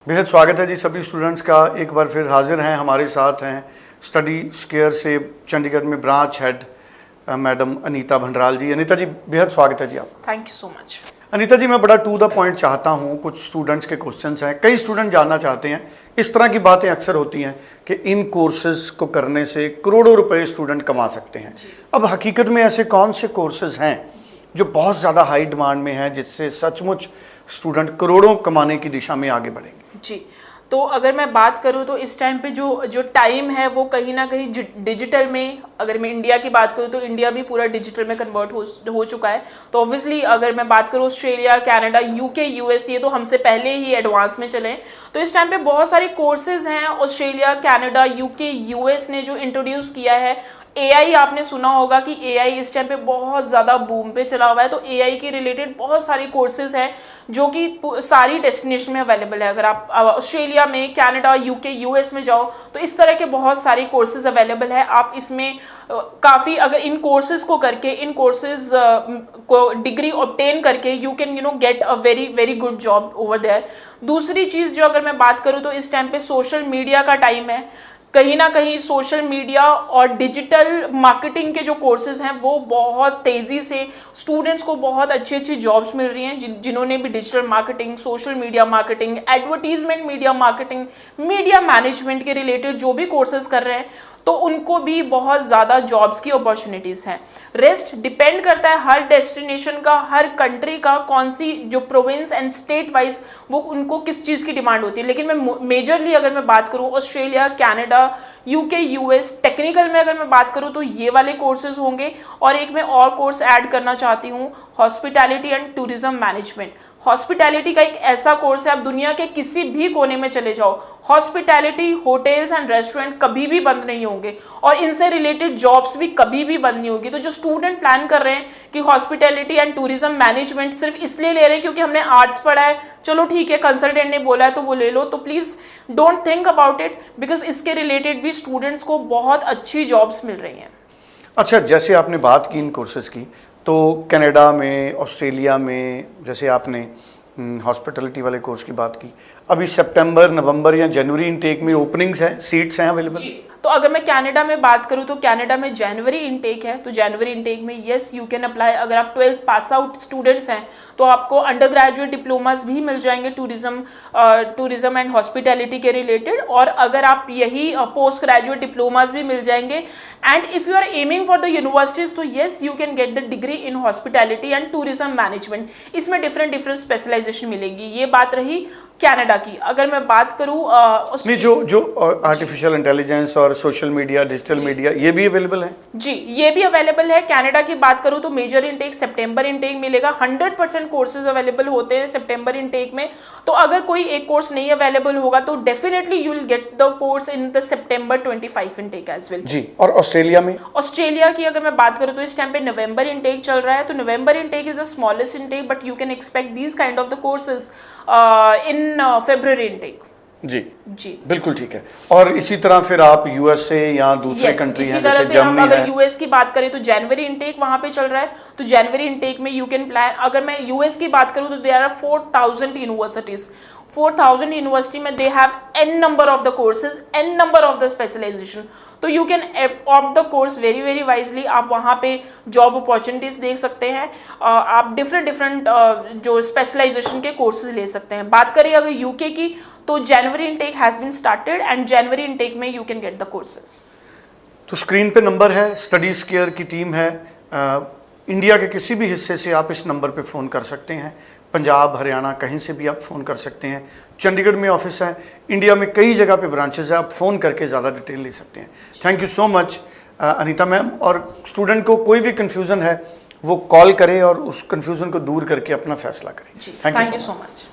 बेहद स्वागत है जी सभी स्टूडेंट्स का। एक बार फिर हाजिर हैं, हमारे साथ हैं स्टडी स्केयर से चंडीगढ़ में branch head madam Anita Bhandral ji. Anita ji बेहद स्वागत है जी आप। Thank you so much. Anita ji मैं बड़ा टू द पॉइंट चाहता हूँ, कुछ स्टूडेंट्स के क्वेश्चंस हैं, कई स्टूडेंट जानना चाहते हैं। इस तरह की बातें अक्सर होती हैं कि इन कोर्सेज को करने से करोड़ों रुपए स्टूडेंट कमा सकते हैं। अब हकीकत में ऐसे कौन से कोर्सेज हैं जो बहुत ज़्यादा हाई डिमांड में हैं, जिससे सचमुच स्टूडेंट करोड़ों कमाने की दिशा में आगे बढ़ेंगे? जी, तो अगर मैं बात करूँ तो इस टाइम पे जो टाइम है वो कहीं ना कहीं डिजिटल में, अगर मैं इंडिया की बात करूँ तो इंडिया भी पूरा डिजिटल में कन्वर्ट हो चुका है। तो ऑब्वियसली अगर मैं बात करूँ ऑस्ट्रेलिया, कनाडा, यूके, यूएस, ये तो हमसे पहले ही एडवांस में चले हैं। तो इस टाइम पे बहुत सारे कोर्सेज हैं ऑस्ट्रेलिया, कनाडा, यूके, यूएस ने जो इंट्रोड्यूस किया है। एआई आपने सुना होगा कि एआई इस टाइम पे बहुत ज़्यादा बूम पे चला हुआ है। तो एआई के रिलेटेड बहुत सारे कोर्सेज हैं जो कि सारी डेस्टिनेशन में अवेलेबल है। अगर आप ऑस्ट्रेलिया में, कनाडा, यूके, यूएस में जाओ तो इस तरह के बहुत सारे कोर्सेज अवेलेबल है। आप इसमें काफ़ी अगर इन कोर्सेज को करके, इन कोर्सेज को डिग्री ऑब्टेन करके you can get a very very good job over there. दूसरी चीज़ जो अगर मैं बात करूँ तो इस टाइम पे सोशल मीडिया का टाइम है। कहीं ना कहीं सोशल मीडिया और डिजिटल मार्केटिंग के जो कोर्सेज हैं वो बहुत तेज़ी से स्टूडेंट्स को बहुत अच्छी अच्छी जॉब्स मिल रही हैं। जिन्होंने भी digital marketing, social media marketing, advertisement media marketing, media management के रिलेटेड जो भी कोर्सेज कर रहे हैं तो उनको भी बहुत ज़्यादा जॉब्स की अपॉर्चुनिटीज़ हैं। रेस्ट डिपेंड करता है हर डेस्टिनेशन का, हर कंट्री का, कौन सी जो प्रोविंस एंड स्टेट वाइज वो उनको किस चीज़ की डिमांड होती है। लेकिन मैं मेजरली अगर मैं बात करूँ Australia, Canada, UK, US, technical में अगर मैं बात करूँ तो ये वाले कोर्सेज होंगे। और एक मैं और कोर्स ऐड करना चाहती हूँ, hospitality and tourism management. Hospitality का एक ऐसा कोर्स है, आप दुनिया के किसी भी कोने में चले जाओ, हॉस्पिटैलिटी, होटल्स एंड रेस्टोरेंट कभी भी बंद नहीं होंगे और इनसे रिलेटेड जॉब्स भी कभी भी बंद नहीं होगी। तो जो स्टूडेंट प्लान कर रहे हैं कि हॉस्पिटैलिटी एंड टूरिज्म मैनेजमेंट सिर्फ इसलिए ले रहे हैं क्योंकि हमने आर्ट्स पढ़ा है, चलो ठीक है कंसल्टेंट ने बोला है तो वो ले लो, तो please don't think about it, because इसके रिलेटेड भी स्टूडेंट्स को बहुत अच्छी जॉब्स मिल रही हैं। अच्छा, जैसे आपने बात की इन कोर्सेज की, तो कनाडा में, ऑस्ट्रेलिया में, जैसे आपने हॉस्पिटलिटी वाले कोर्स की बात की, अभी सितंबर, नवंबर या जनवरी इनटेक में ओपनिंग्स हैं, सीट्स हैं अवेलेबल? तो अगर मैं कनाडा में बात करूं तो कनाडा में जनवरी इनटेक है। तो जनवरी इनटेक में यस यू कैन अप्लाई। अगर आप 12th पास आउट स्टूडेंट्स हैं तो आपको अंडर ग्रेजुएट डिप्लोमास भी मिल जाएंगे टूरिज्म एंड हॉस्पिटैलिटी के रिलेटेड। और अगर आप यही पोस्ट ग्रेजुएट डिप्लोमास भी मिल जाएंगे। And if you are aiming for the universities तो yes you can get the degree in hospitality and tourism management. इसमें डिफरेंट स्पेशलाइजेशन मिलेगी। ये बात रही कनाडा की। अगर मैं बात करूँ जो आर्टिफिशियल इंटेलिजेंस और सोशल मीडिया, डिजिटल मीडिया, ये भी अवेलेबल है? जी, ये भी अवेलेबल है। कनाडा की बात करूँ तो मेजर इनटेक सितंबर इनटेक मिलेगा। 100% कोर्सेज अवेलेबल होते हैं सितंबर इनटेक में। तो अगर कोई एक कोर्स नहीं अवेलेबल होगा तो definitely you will get the course in the September 25 intake as well. जी। और ऑस्ट्रेलिया में? ऑस्ट्रेलिया की अगर मैं बात करूँ तो इस टाइम पे नवंबर इनटेक चल रहा है। तो November intake is the smallest intake, but you can expect these kind of the courses in February intake. जी जी, बिल्कुल ठीक है। और इसी तरह फिर आप यूएसए या दूसरे कंट्री हैं जैसे जर्मनी है। अगर यूएस की बात करें तो जनवरी इनटेक वहां पे चल रहा है। तो जनवरी इनटेक में यू कैन प्लान। अगर मैं यूएस की बात करूं तो देयर आर 4000 यूनिवर्सिटीज। 4000 यूनिवर्सिटी में they have n number of the courses, n number of the specialization. तो you can opt the course very very wisely. आप वहाँ पे जॉब अपॉर्चुनिटीज देख सकते हैं। आप डिफरेंट जो स्पेशलाइजेशन के कोर्सेज ले सकते हैं। बात करें अगर यूके की तो January intake has been started and January intake में you can get the courses. तो स्क्रीन पे नंबर है, स्टडी स्केयर की टीम है, इंडिया के किसी भी हिस्से से आप इस नंबर पे फ़ोन कर सकते हैं। पंजाब, हरियाणा, कहीं से भी आप फ़ोन कर सकते हैं। चंडीगढ़ में ऑफिस है, इंडिया में कई जगह पे ब्रांचेस है, आप फ़ोन करके ज़्यादा डिटेल ले सकते हैं। Thank you so much Anita ma'am. और स्टूडेंट को कोई भी कन्फ्यूज़न है वो कॉल करे और उस कन्फ्यूज़न को दूर करके अपना फैसला करें। Thank you so much.